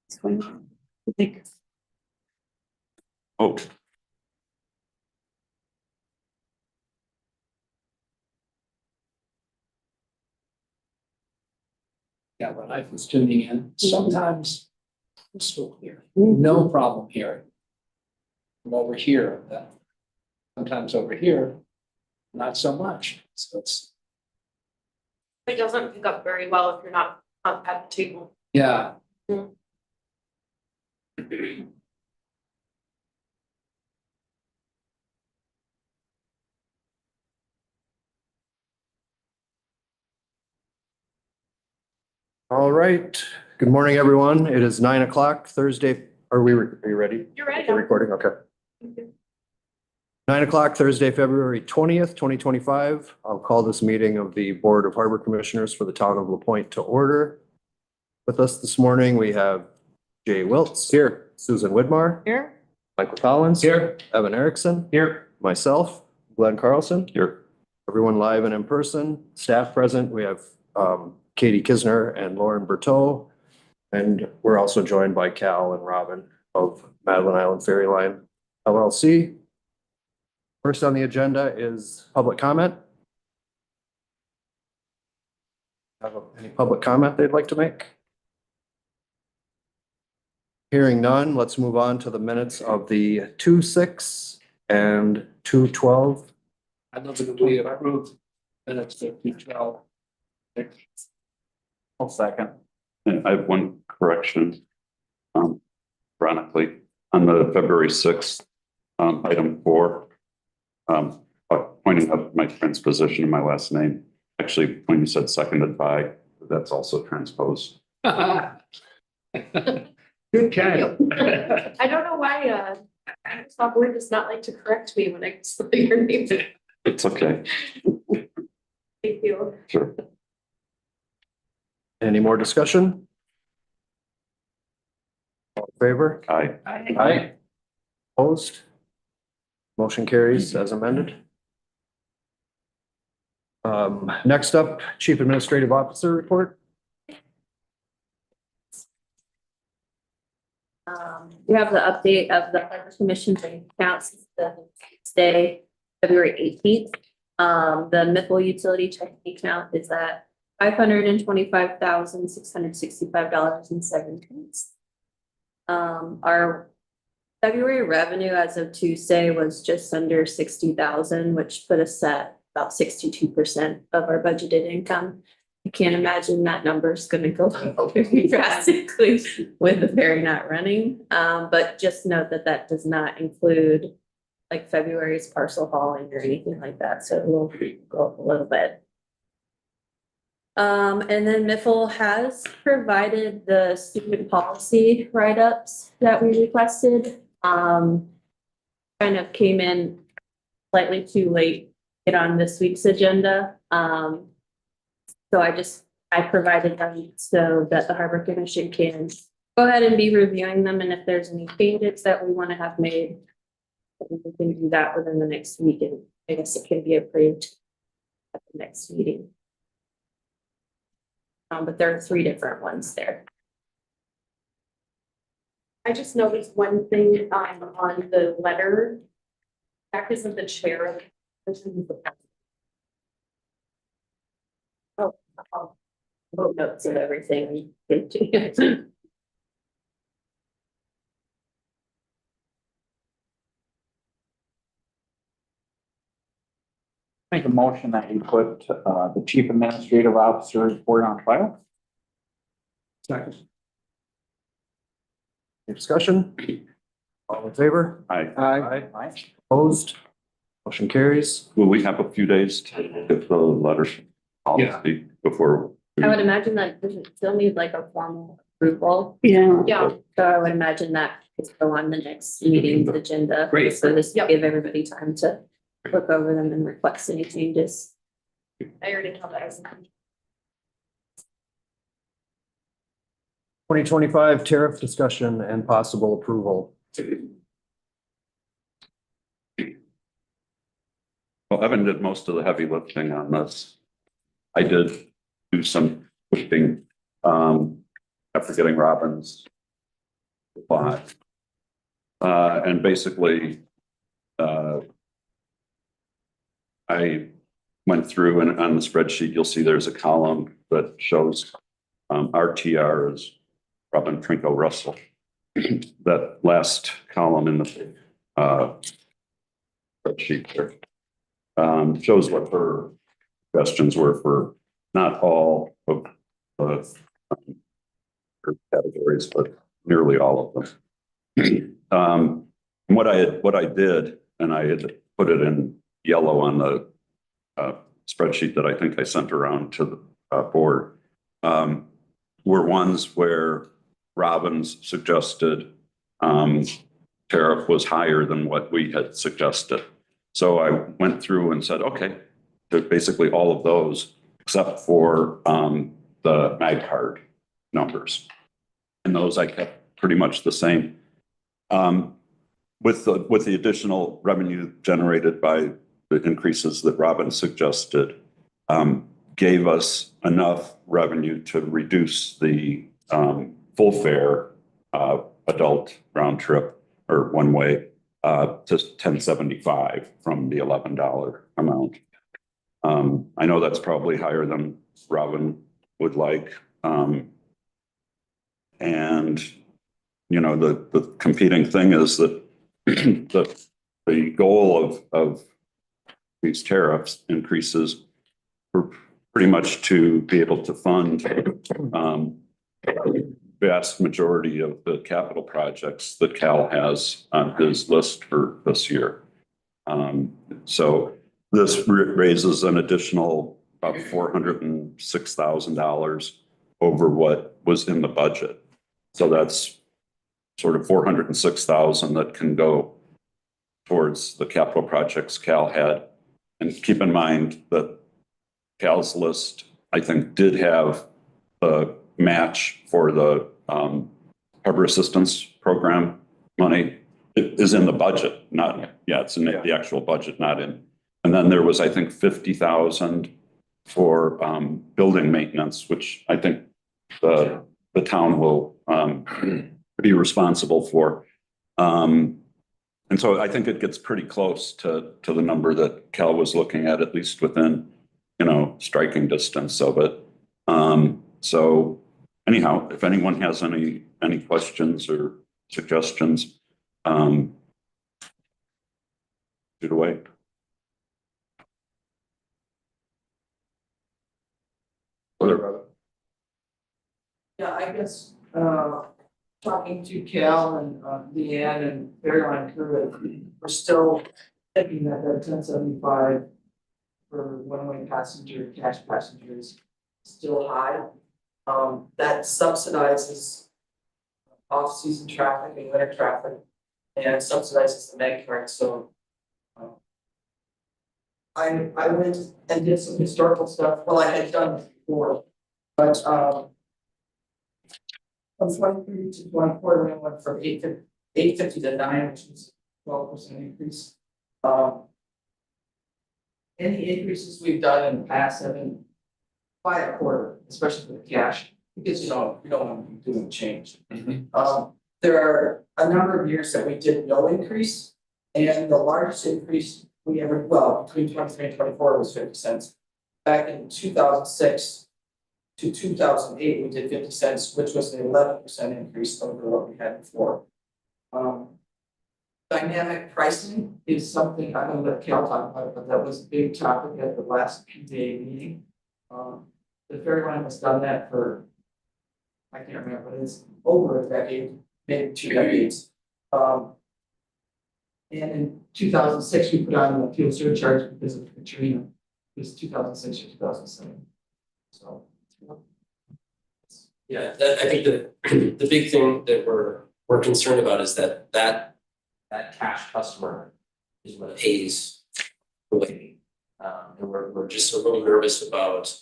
It's going on. I think. Oh, Yeah, when I was tuning in, sometimes I'm still here, no problem hearing. From over here, sometimes over here, not so much, so it's, It doesn't pick up very well if you're not up at the table. yeah. All right. Good morning, everyone. It is 9 o'clock Thursday. Are you ready? You're ready. We're recording, okay. 9 o'clock Thursday, February 20th, 2025. I'll call this meeting of the Board of Harbor Commissioners for the town of LaPointe to order. With us this morning, we have Jay Wiltz. Here. Susan Widmar. Here. Michael Collins. Here. Evan Erickson. Here. Myself, Glenn Carlson. here. Everyone live and in person. Staff present. We have Katie Kisner and Lauren Berteau. And we're also joined by Cal and Robin of Madeline Island Ferry Line LLC. First on the agenda is public comment. Have any public comment they'd like to make? Hearing none, let's move on to the minutes of the 2/6 and 2/12. I'd love to believe I approved minutes of 12. I'll second. And I have one correction. Ironically, on the February 6th, item 4, pointing out my transposition of my last name. Actually, when you said seconded by, that's also transposed. Good catch. I don't know why, Microsoft Word does not like to correct me when I spell your name. It's okay. Thank you. Sure. Any more discussion? All in favor? Aye. Aye. Opposed? Motion carries as amended. Next up, Chief Administrative Officer report. We have the update of the Harbor Commission bank accounts since the day, February 18th. The Miffle utility checking account is at $525,665.07. Our February revenue as of Tuesday was just under 60,000, which put us at about 62% of our budgeted income. I can't imagine that number is going to go up very drastically with the ferry not running. But just note that that does not include like February's parcel hauling or anything like that. So it will go up a little bit. And then Miffle has provided the student policy write-ups that we requested. Kind of came in slightly too late to get on this week's agenda. So I provided them so that the Harbor Commission can go ahead and be reviewing them. And if there's any changes that we want to have made, we can do that within the next week. And I guess it can be approved at the next meeting. But there are 3 different ones there. I just noticed one thing, on the letter. That isn't the chair. This is the. Notes of everything. Make a motion that we put the chief administrative officer report on file. Second. Any discussion? All in favor? Aye. Aye. Opposed? Motion carries. Will we have a few days to get the letter policy before? I would imagine that does it still need like a formal approval. Yeah. Yeah, So I would imagine that could go on the next meeting's agenda. Great. So this will Yep. give everybody time to look over them and request any changes. I already have that. 2025 tariff discussion and possible approval. Well, Evan did most of the heavy lifting on this. I did do some pushing, after getting Robin's apply. And basically, I went through and on the spreadsheet, you'll see there's a column that shows RTR is Robin Trinko Russell. That last column in the spreadsheet there shows what her questions were for not all of the categories, but nearly all of them. And what I did, and I had put it in yellow on the spreadsheet that I think I sent around to the board, were ones where Robbins suggested tariff was higher than what we had suggested. So I went through and said, okay, basically all of those except for the mag card numbers. And those I kept pretty much the same. With the additional revenue generated by the increases that Robin suggested, gave us enough revenue to reduce the full fare adult round trip or one way to $10.75 from the $11 amount. I know that's probably higher than Robin would like. And, you know, the competing thing is that the goal of these tariffs increases were pretty much to be able to fund vast majority of the capital projects that Cal has on his list for this year. So this raises an additional about $406,000 over what was in the budget. So that's sort of $406,000 that can go towards the capital projects Cal had. And keep in mind that Cal's list, I think, did have a match for the Harbor Assistance Program money. It is in the budget, not, yeah, it's in the actual budget, not in. And then there was, I think, $50,000 for building maintenance, which I think the town will be responsible for. And so I think it gets pretty close to the number that Cal was looking at least within, you know, striking distance of it. So anyhow, if anyone has any questions or suggestions, shoot away. Yeah, I guess, talking to Cal and Leanne and Fairline crew, we're still thinking that 1075 for one-way passenger, cash passengers, still high. That subsidizes off-season traffic and winter traffic, and subsidizes the mag card, so. I went and did some historical stuff, well, I had done it before, but from 23 to 24, we went from 850 to 9, which is 12% increase. Any increases we've done in the past have been by a quarter, especially for the cash, because you don't want to be doing change. There are a number of years that we did no increase, and the largest increase we ever, well, between 23 and 24 was 50 cents. Back in 2006 to 2008, we did 50 cents, which was an 11% increase over what we had before. Dynamic pricing is something I don't let Cal talk about, but that was a big topic at the last PDA meeting. The Fairline has done that for, I can't remember, but it's over a decade, maybe 2 decades. And in 2006, we put on the fuel surcharge because of Katrina. It was 2006 or 2007. So. Yeah, I think the big thing that we're concerned about is that cash customer is what pays the lady. And we're just a little nervous about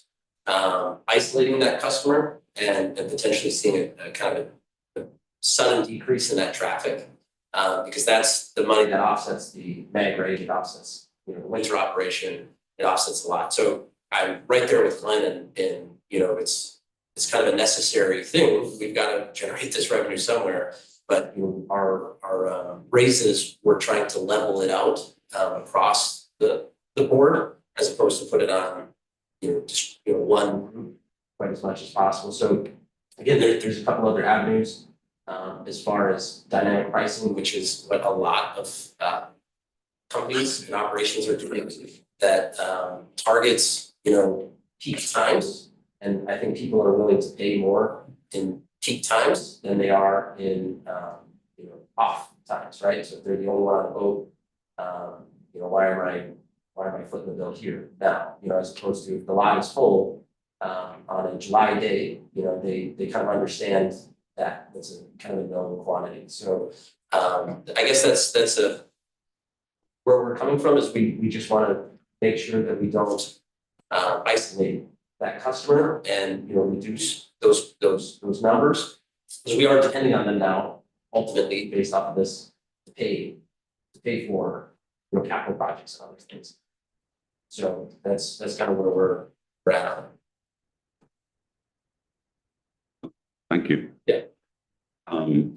isolating that customer and potentially seeing a kind of a sudden decrease in that traffic. Because that's the money that offsets the mag rate, it offsets, you know, the winter operation, it offsets a lot. So I'm right there with Glenn and you know, it's kind of a necessary thing. We've got to generate this revenue somewhere. but our raises, we're trying to level it out across the board as opposed to put it on, just, one group quite as much as possible. So again, there's a couple other avenues as far as dynamic pricing, which is what a lot of companies and operations are doing that targets, peak times. And I think people are willing to pay more in peak times than they are in, off times, right? So if they're the only one on the boat, why am I footing the bill here now? As opposed to if the lot is full, on a July day, they kind of understand that it's a kind of a known quantity. So, I guess that's where we're coming from is we just want to make sure that we don't isolate that customer and reduce those numbers, because we are depending on them now ultimately based off of this to pay for capital projects and other things. So that's kind of where we're at. Thank you. Yeah. I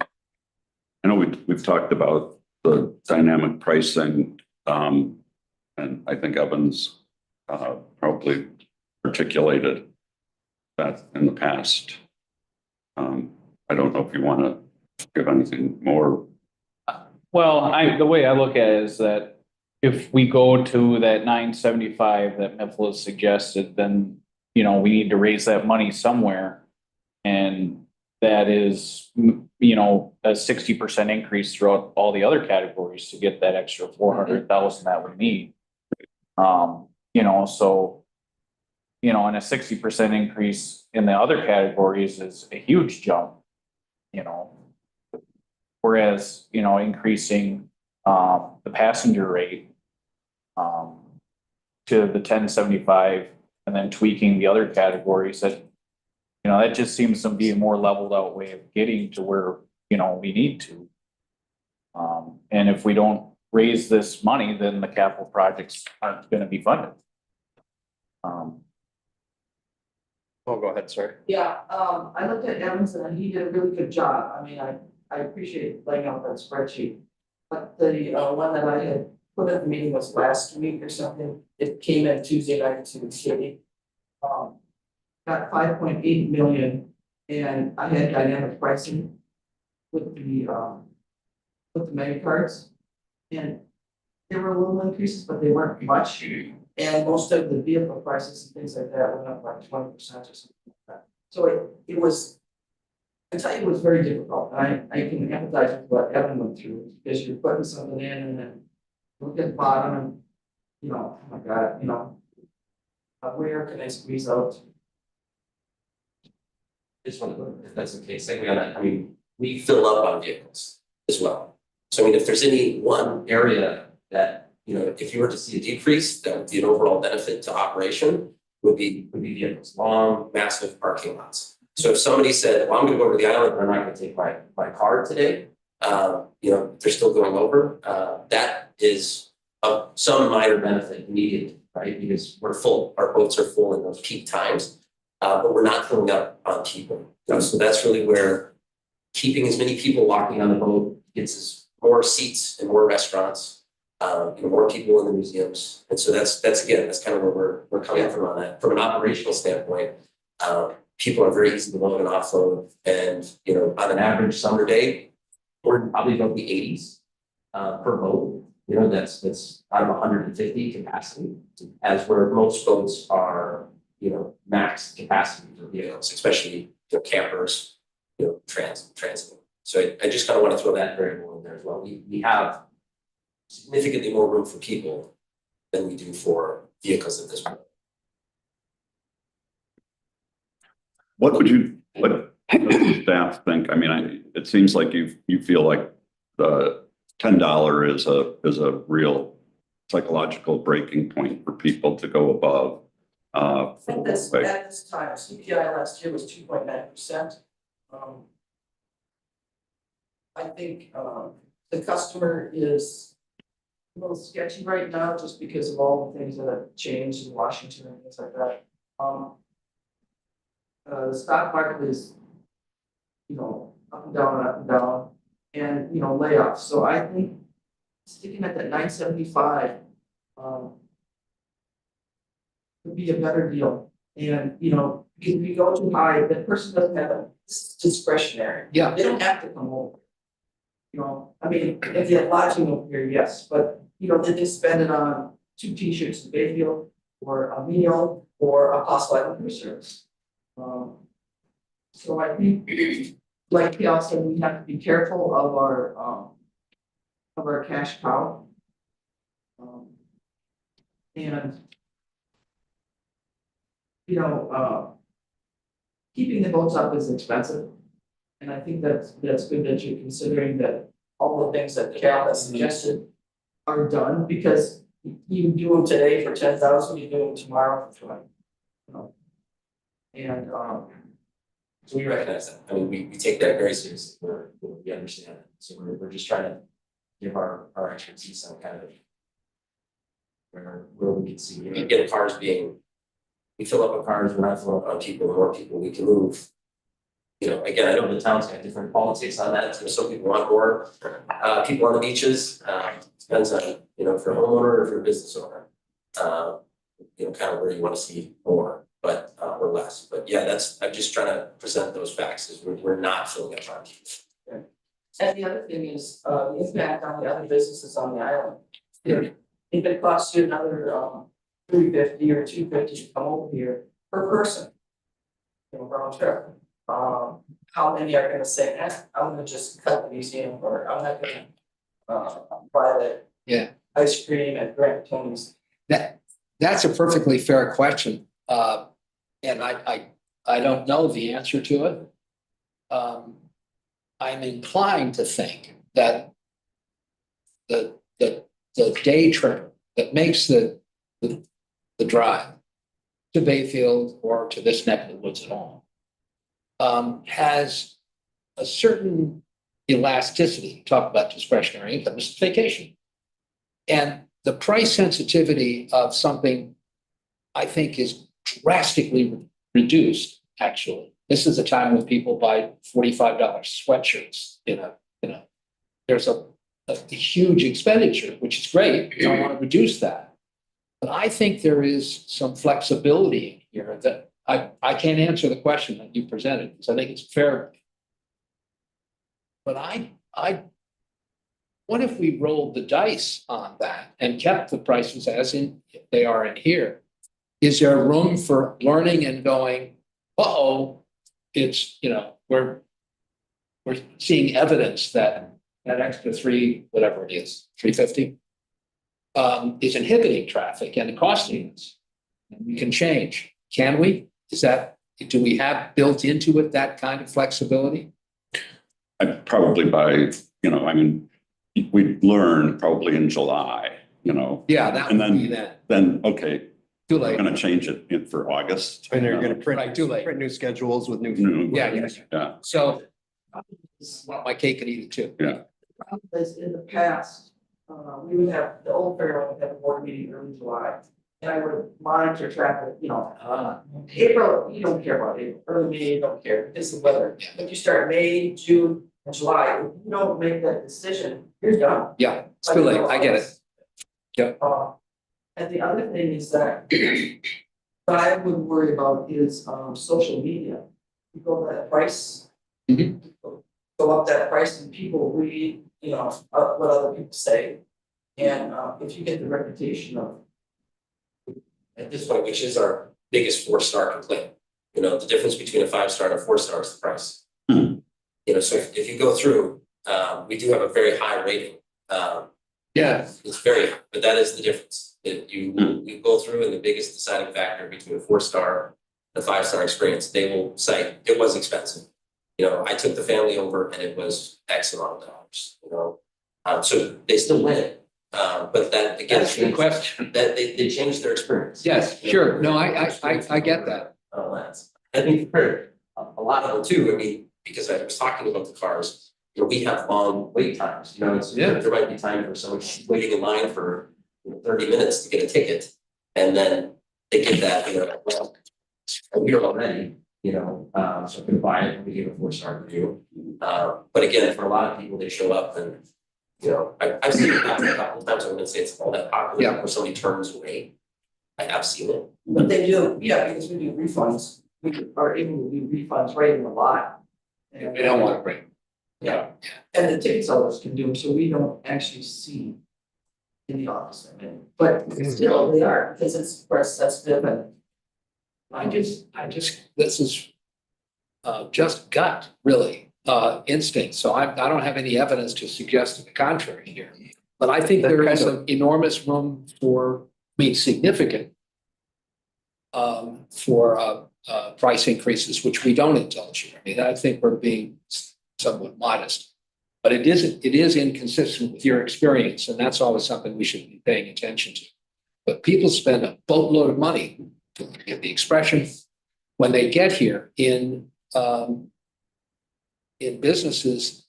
know we've talked about the dynamic pricing, and I think Evans probably articulated that in the past. I don't know if you want to give anything more. Well, the way I look at it is that if we go to that 975 that Mifflin has suggested, then, we need to raise that money somewhere. And that is, a 60% increase throughout all the other categories to get that extra 400,000 that we need. So, and a 60% increase in the other categories is a huge jump, whereas, increasing, the passenger rate, to the 1075 and then tweaking the other categories that, that just seems to be a more leveled out way of getting to where, we need to. And if we don't raise this money, then the capital projects aren't going to be funded. Oh, go ahead, sorry. Yeah, I looked at Evans and he did a really good job. I mean, I appreciate laying out that spreadsheet. But the one that I had put at the meeting was last week or something. It came in Tuesday night to Katie. Got 5.8 million, and I had dynamic pricing with the mega cards. And there were little increases, but they weren't much. And most of the vehicle prices and things like that went up like 20% or something like that. So it was, I tell you, it was very difficult. I can empathize with what Evan went through, because you're putting something in and then look at the bottom and, oh my God, where can I squeeze out? Just want to, if that's the case, on that, we fill up on vehicles as well. So if there's any one area that, if you were to see a decrease, that would be an overall benefit to operation, would be vehicles, long, massive parking lots. So if somebody said, well, I'm gonna go over to the island, but I'm not gonna take my car today, they're still going over, that is some minor benefit needed, right? Because we're full, our boats are full in those peak times, but we're not filling up on people. So that's really where keeping as many people walking on the boat gets us more seats and more restaurants, more people in the museums. And so that's kind of where we're coming from on that. From an operational standpoint, people are very easy to load and offload. And, on an average summer day, we're probably about the 80s per boat. That's out of 150 capacity, as where most boats are, max capacity for vehicles, especially campers, transit. So I just kind of want to throw that variable in there as well. We have significantly more room for people than we do for vehicles at this point. What does the staff think? It seems like you feel like the $10 is a real psychological breaking point for people to go above. At this time, CPI last year was 2.9%. I think the customer is a little sketchy right now just because of all the things that have changed in Washington and things like that. The stock market is, up and down and up and down. and, you know, layoffs. So I think sticking at that 975, would be a better deal. And, you know, if you go too high, the person doesn't have a, it's discretionary. Yeah. They don't have to come over. You know, I mean, if they have lodging over here, yes, but, you know, did they spend it on 2 t-shirts in Bayfield, or a meal, or a possible item service? So I think, like Cal said, we have to be careful of our cash cow. And you know, keeping the boats up is expensive. And I think that's good that you're considering that all the things that Cal has suggested are done, because you do them today for 10,000, you do them tomorrow for 20. You know? And So we recognize that. I mean, we take that very seriously. We understand it. So we're just trying to give our expertise some kind of where we can see, you know, get cars being, we fill up on cars, we're not filling up on people, more people we can move. You know, again, I know the town's got different politics on that. So some people want more people on the beaches. Depends on, you know, if you're a homeowner or if you're a business owner. You know, kind of where you want to see more, but or less. But yeah, I'm just trying to present those facts, is we're not filling up on people. And the other thing is, the impact on the other businesses on the island. If it costs you another $350 or $250 to come over here per person, you know, round trip, how many are gonna say, I'm gonna just cut the museum, or I'm not gonna buy the ice cream at Grant Tony's? That's a perfectly fair question. And I don't know the answer to it. I'm inclined to think that the day trip that makes the drive to Bayfield or to this neck of the woods at all has a certain elasticity. Talk about discretionary income, it's vacation. And the price sensitivity of something, I think, is drastically reduced, actually. This is a time when people buy $45 sweatshirts, you know, there's a huge expenditure, which is great. You don't want to reduce that. But I think there is some flexibility here that I can't answer the question that you presented, because I think it's fair. But what if we rolled the dice on that and kept the prices as they are in here? Is there room for learning and going, it's, you know, we're seeing evidence that extra whatever it is, 350, is inhibiting traffic and costing us. And we can change. Can we? Do we have built into it that kind of flexibility? I'd probably you know, I mean, we'd learn probably in July, you know. Yeah, that and would then, be that. Then, okay, Too we're late. gonna change it for August. And they're you know. gonna print, Right, too late. print new schedules with new. Yeah. So well, my cake and eat it too. Yeah. Because in the past, we would have, the old fair would have a board meeting early July. And I would monitor traffic, you know, April, you don't care about April, early May, you don't care, it's the weather. But you start May, June, and July, if you don't make that decision, you're done. Yeah, it's too late. I get it. Yeah. And the other thing is that what I would worry about is social media. You go that price. Go up that price and people read, you know, what other people say. And if you get the reputation of, At this point, which is our biggest 4-star complaint, you know, the difference between a 5-star and a 4-star is the price. You know, so if you go through, we do have a very high rating. Yeah. It's very high, but that is the difference. You go through, and the biggest deciding factor between a 4-star and a 5-star experience, they will say it was expensive. You know, I took the family over and it was X amount of dollars, you know. So they still win it. But that again, That's a good question. that they changed their experience. Yes, sure. No, I get that. I think for a lot of them too, I mean, because I was talking about the cars, you know, we have long wait times, you know, there might be time for someone waiting in line for 30 minutes to get a ticket. And then they get that, you know, well, I'm here already, So I'm gonna buy it, we give a 4-star review. But again, for a lot of people, they show up and, I've seen it happen a couple of times, I wouldn't say it's all that popular, Yeah. where somebody turns away. I have seen it. But they do, yeah, because we do refunds, we are able to do refunds right in the lot. If they don't want to bring. Yeah, and the ticket sellers can do them, so we don't actually see in the office, I mean, but still, they are, because it's press sensitive and. This is just gut, really, instinct, so I don't have any evidence to suggest to the contrary here. But I think there is an enormous room for, significant for price increases, which we don't indulge here. I mean, I think we're being somewhat modest. But it is inconsistent with your experience, and that's always something we should be paying attention to. But people spend a boatload of money, to get the expression, when they get here in businesses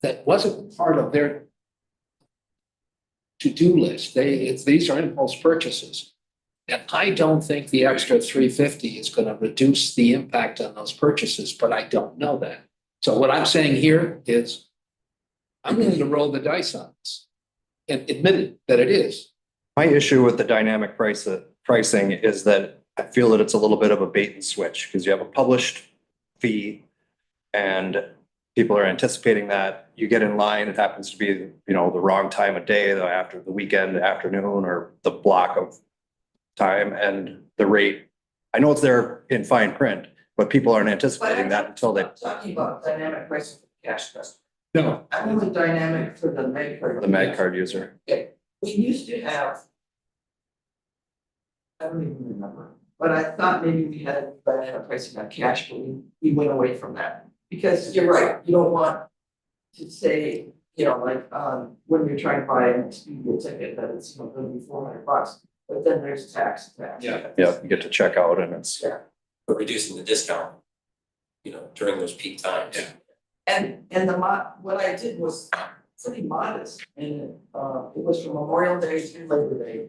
that wasn't part of their to-do list. These are impulse purchases. And I don't think the extra $350 is going to reduce the impact on those purchases, but I don't know that. So what I'm saying here is I'm willing to roll the dice on this and admit that it is. My issue with the dynamic pricing is that I feel that it's a little bit of a bait and switch because you have a published fee and people are anticipating that. You get in line, it happens to be, the wrong time of day, after the weekend, afternoon, or the block of time, and the rate. I know it's there in fine print, but people aren't anticipating that until they. I'm talking about dynamic pricing for cash customer. No. I'm only dynamic for the mag card. The mag card user. Okay, we used to have. I don't even remember, but I thought maybe we had dynamic pricing on cash, but we went away from that. Because you're right, you don't want to say, when you're trying to buy an Expedia ticket, that it's gonna be $400, but then there's tax. Yeah. Yeah, you get to check out and it's. Yeah. But reducing the discount, during those peak times. Yeah. And what I did was pretty modest, and it was from Memorial Day to Labor Day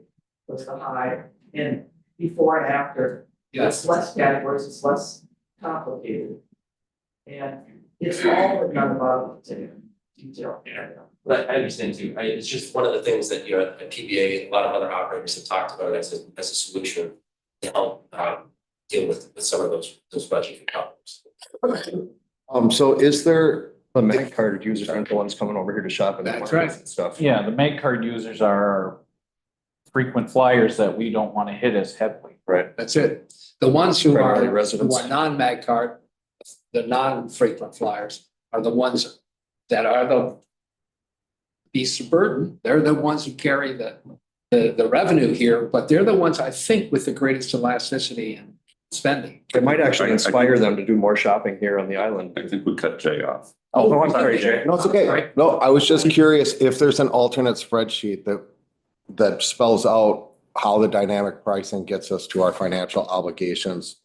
was the high, and before and after. Yes. It's less categories, it's less complicated. And it's all done about the detail. But I understand too, it's just one of the things that, at PBA, a lot of other operators have talked about as a solution to help deal with some of those budget problems. So is there the mag card users aren't the ones coming over here to shop and That's right. and stuff? Yeah, the mag card users are our frequent flyers that we don't want to hit as heavily. Right. That's it. The ones who Primarily are residents. non-mag card, the non-frequent flyers are the ones that are the beasts of burden. They're the ones who carry the revenue here, but they're the ones I think with the greatest elasticity and spending. It might actually I- inspire them to do more shopping here on the island. I think we cut Jay off. Oh, no, I'm sorry, Jay. No, it's okay. No, I was just curious if there's an alternate spreadsheet that spells out how the dynamic pricing gets us to our financial obligations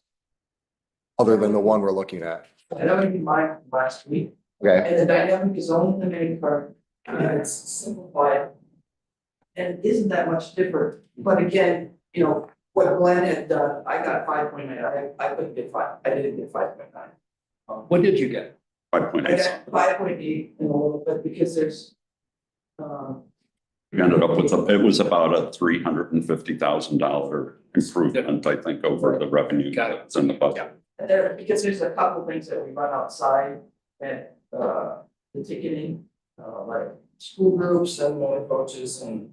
other than the one we're looking at. I already did mine last week, Okay, and the dynamic is only the main card, and it's simplified. And it isn't that much different, but again, what Glenn had done, I got 5.9, I couldn't get 5, I didn't get 5.9. What did you get? 5.8. I got 5.8 in a little bit because there's. We ended up with, it was about a $350,000 improvement, I think, over the revenue Got it. that's in the budget. Because there's a couple things that we run outside and the ticketing, like school groups and motor coaches and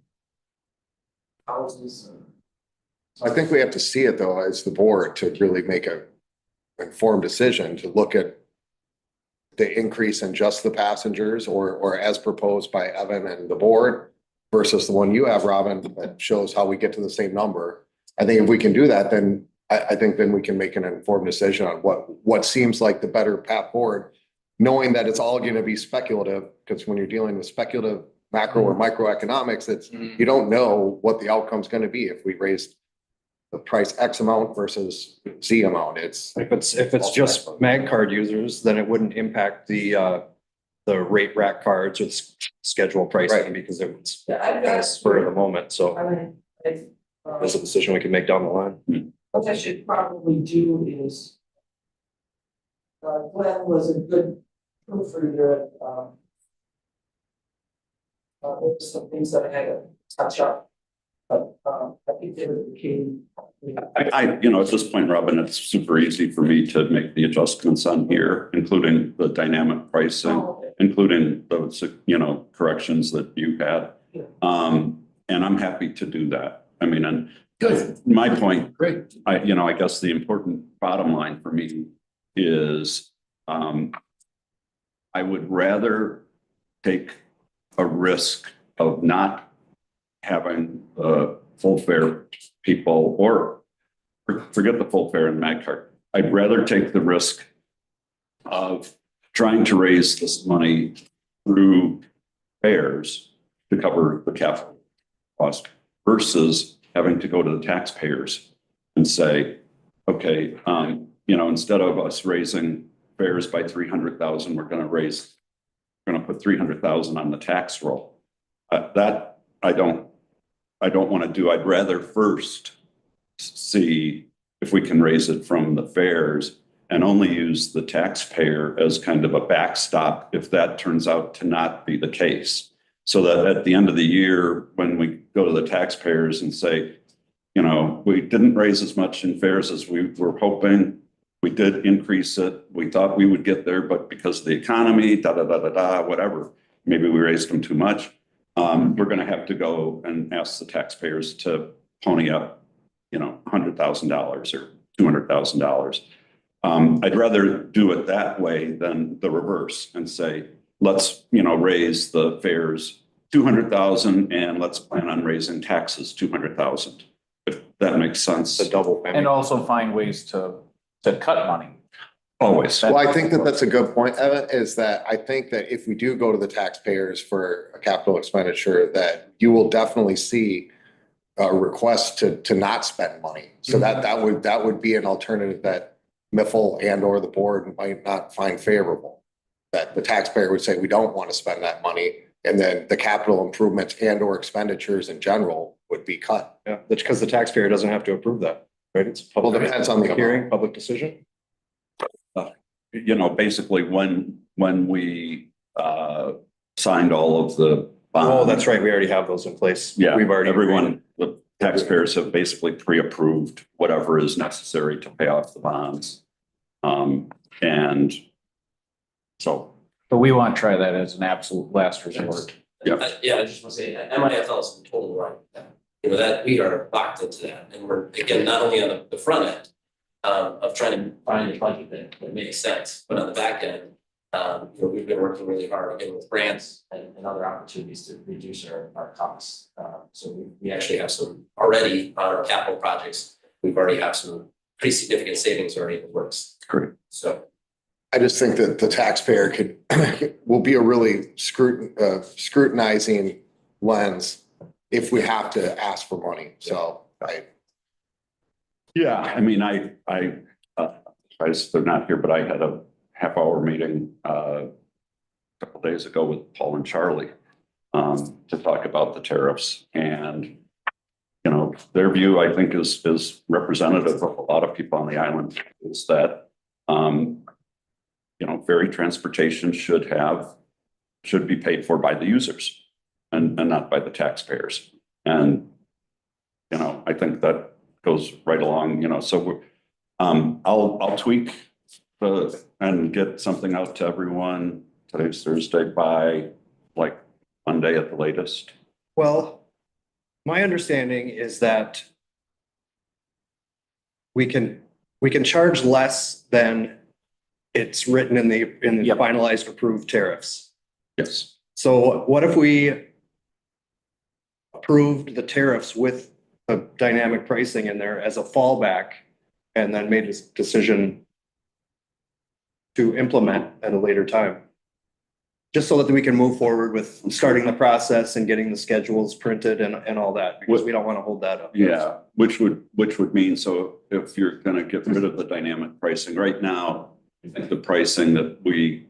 houses and. I think we have to see it though, as the board, to really make a informed decision to look at the increase in just the passengers or as proposed by Evan and the board versus the one you have, Robin, that shows how we get to the same number. I think if we can do that, then I think then we can make an informed decision on what seems like the better path forward, knowing that it's all going to be speculative, because when you're dealing with speculative macro or microeconomics, you don't know what the outcome's going to be if we raise the price X amount versus Z amount. If If it's just mag card users, then it wouldn't impact the rate rack cards or the schedule pricing Right. because it's Yeah, I've kind got. of spur of the moment. So I mean, that's a decision we can make down the line. what I should probably do is Glenn was a good proofreader. There were some things that I had to touch up, but, I think they were the key. You know, at this point, Robin, it's super easy for me to make the adjustments on here, including the dynamic pricing, Oh, okay. including those, you know, corrections that you had. Yeah. And I'm happy to do that. I mean, and Good. my point, Great. I guess the important bottom line for me is, I would rather take a risk of not having full fare people, or forget the full fare in MagCart. I'd rather take the risk of trying to raise this money through fares to cover the capital cost versus having to go to the taxpayers and say, okay, you know, instead of us raising fares by 300,000, we're going to put 300,000 on the tax roll. That I don't want to do. I'd rather first see if we can raise it from the fares and only use the taxpayer as kind of a backstop if that turns out to not be the case. So that at the end of the year, when we go to the taxpayers and say, you know, we didn't raise as much in fares as we were hoping, we did increase it, we thought we would get there, but because of the economy, whatever, maybe we raised them too much. We're going to have to go and ask the taxpayers to pony up, you know, $100,000 or $200,000. I'd rather do it that way than the reverse and say, let's, you know, raise the fares 200,000 and let's plan on raising taxes 200,000. If that makes sense. It's a double whammy. And also find ways to cut money. Always. Well, I think that that's a good point, Evan, is that I think that if we do go to the taxpayers for a capital expenditure, that you will definitely see a request to not spend money. So that would be an alternative that Miffle and or the board might not find favorable. That the taxpayer would say, we don't want to spend that money. And then the capital improvements and or expenditures in general would be cut. Yeah, that's because the taxpayer doesn't have to approve that, right? It's Well, public depends on the hearing, public decision. You know, basically when we signed all of the Oh, that's right. We already have those in place. Yeah, We've already. everyone, the taxpayers have basically pre-approved whatever is necessary to pay off the bonds. And so, But we want to try that as an absolute last resort. Yeah. Yeah, I just want to say, MIFL is totally right with that. You know, that we are locked into that, and we're, again, not only on the front end of trying to find a budget that makes sense, but on the back end, you know, we've been working really hard again with grants and other opportunities to reduce our costs. So we actually have some already on our capital projects. We've already have some pretty significant savings already in the works. great. So. I just think that the taxpayer will be a really scrutinizing lens if we have to ask for money. So Yeah, I mean, they're not here, but I had a half-hour meeting a couple of days ago with Paul and Charlie to talk about the tariffs, and you know, their view, I think, is representative of a lot of people on the island, is that you know, ferry transportation should be paid for by the users and not by the taxpayers. And you know, I think that goes right along, you know, so I'll tweak and get something out to everyone. Today's Thursday, by like Monday at the latest. Well, my understanding is that we can charge less than it's written in the Yep. finalized approved tariffs. Yes. So what if we approved the tariffs with a dynamic pricing in there as a fallback and then made a decision to implement at a later time? Just so that we can move forward with starting the process and getting the schedules printed and all that, because we don't want to hold that up. Yeah, which would mean, so if you're gonna get rid of the dynamic pricing right now, I think the pricing that we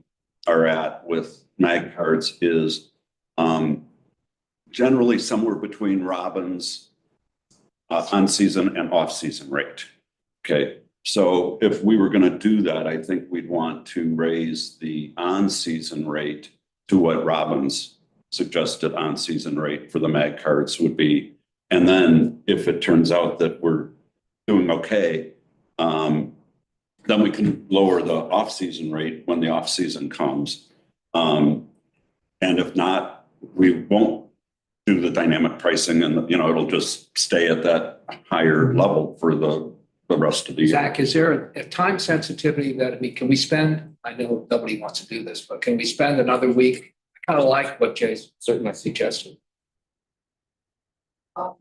are at with mag cards is generally somewhere between Robin's on-season and off-season rate. Okay, So if we were gonna do that, I think we'd want to raise the on-season rate to what Robin's suggested on-season rate for the mag cards would be. And then if it turns out that we're doing okay, then we can lower the off-season rate when the off-season comes. And if not, we won't do the dynamic pricing and, you know, it'll just stay at that higher level for the rest of the year. Zach, is there a time sensitivity that, I mean, can we spend, I know nobody wants to do this, but can we spend another week? I kind of like what Jay's certainly suggested.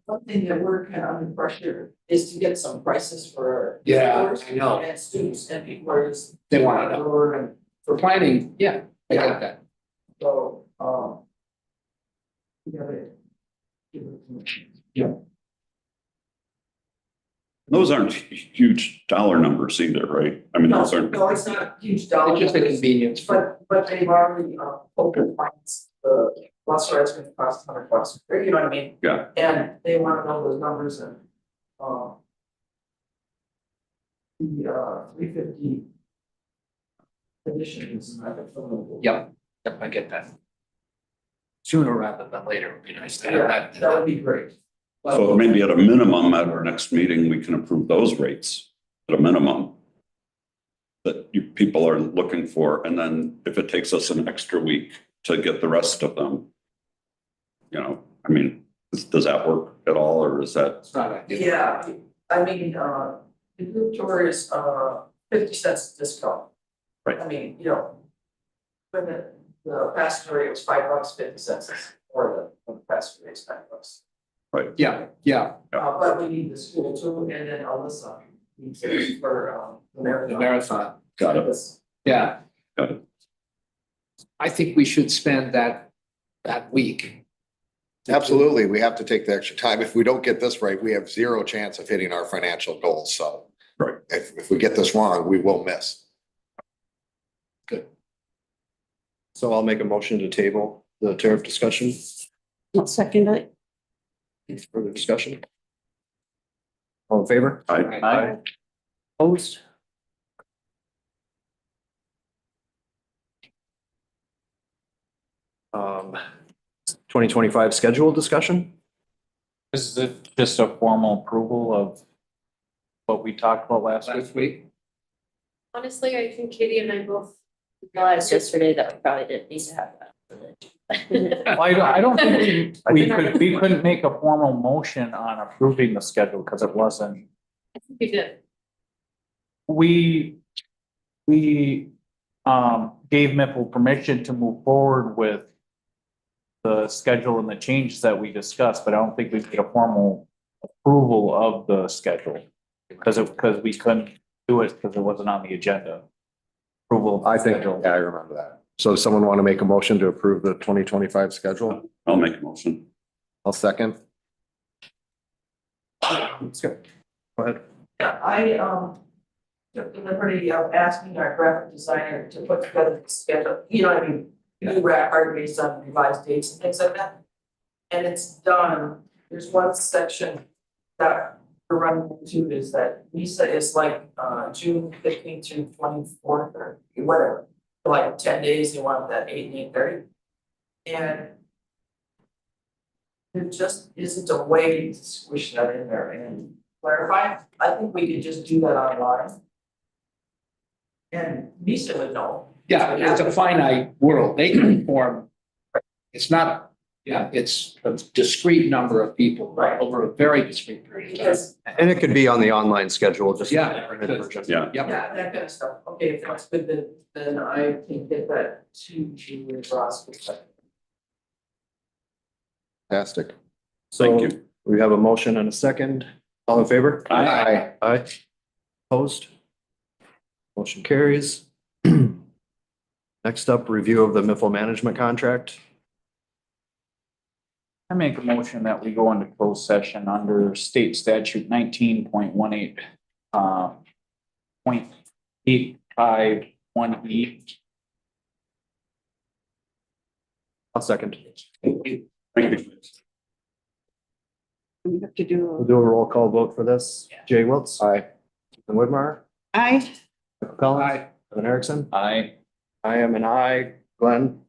One thing that we're kind of under pressure is to get some prices for. Yeah, tutors I know. And students, and people are just. They want to know. And For planning, yeah, I got that. so, we gotta give it. Those aren't huge dollar numbers either, right? I mean, No, those aren't, no, it's not huge dollars. It's just a convenience. But they've already, opened finance, the bus ride's gonna cost $100, or you know what I mean? Yeah. And they wanna know those numbers and, the, 350 edition is not a. Yep, I get that. Sooner rather than later would be nice to have Yeah, that. that would be great. so maybe at a minimum, at our next meeting, we can approve those rates at a minimum that you people are looking for. And then if it takes us an extra week to get the rest of them, you know, I mean, does that work at all, or is that? It's not ideal. Yeah, I mean, the group tour is, 50 cents discount. Right. I mean, you know, when the passenger rate was $5, 50 cents, or the passenger rate is $5. Yeah, yeah, But we need the school too, and then Alyssa needs it for, the the marathon. marathon, Got it. yeah. Got it. I think we should spend that week. Absolutely. We have to take the extra time. If we don't get this right, we have zero chance of hitting our financial goals. So. Right. If we get this wrong, we will miss. So I'll make a motion to table the tariff discussion. I'll second it. Any further discussion? All in favor? Aye. Opposed? Um, 2025 schedule discussion? Is it just a formal approval of what we talked about last week? Last week, Honestly, I think Katie and I both realized yesterday that we probably didn't need to have that. Well, I don't think we couldn't make a formal motion on approving the schedule because it wasn't. We did. We gave Miffle permission to move forward with the schedule and the changes that we discussed, but I don't think we made a formal approval of the schedule. Because we couldn't do it because it wasn't on the agenda. Approval. I think, yeah, I remember that. So does someone want to make a motion to approve the 2025 schedule? I'll make a motion. I'll second. Let's go. Go ahead. I, took the liberty of asking our graphic designer to put together the schedule, you know what I mean? New rap art based on revised dates and things like that. And it's done, there's one section that we're running into is that Lisa is like, June 15th to 24th or whatever. For like 10 days, they want that 8 and 8:30. And there just isn't a way to squish that in there and clarify. I think we could just do that online. And Lisa would know. yeah, it's a finite world, they can form. It's not, yeah, it's a discrete number of people, Right. over a very discrete period of time. Because, And it could be on the online schedule, just. Yeah. printed version. Yeah. Yep, yeah, that kind of stuff. Okay, if that's good, then I can get that to Julie Ross. Fantastic. So Thank you. we have a motion and a second. All in favor? Aye. Aye. Opposed? Motion carries. Next up, review of the Miffle management contract. I make a motion that we go into closed session under state statute 19.18, 0.851E. I'll second. Thank you. We have to do. We'll do a roll call vote for this. Jay Wiltz. Aye. Ethan Whitmire, Aye. Michael Collins. Evan Erickson. I, I am an aye. Glenn?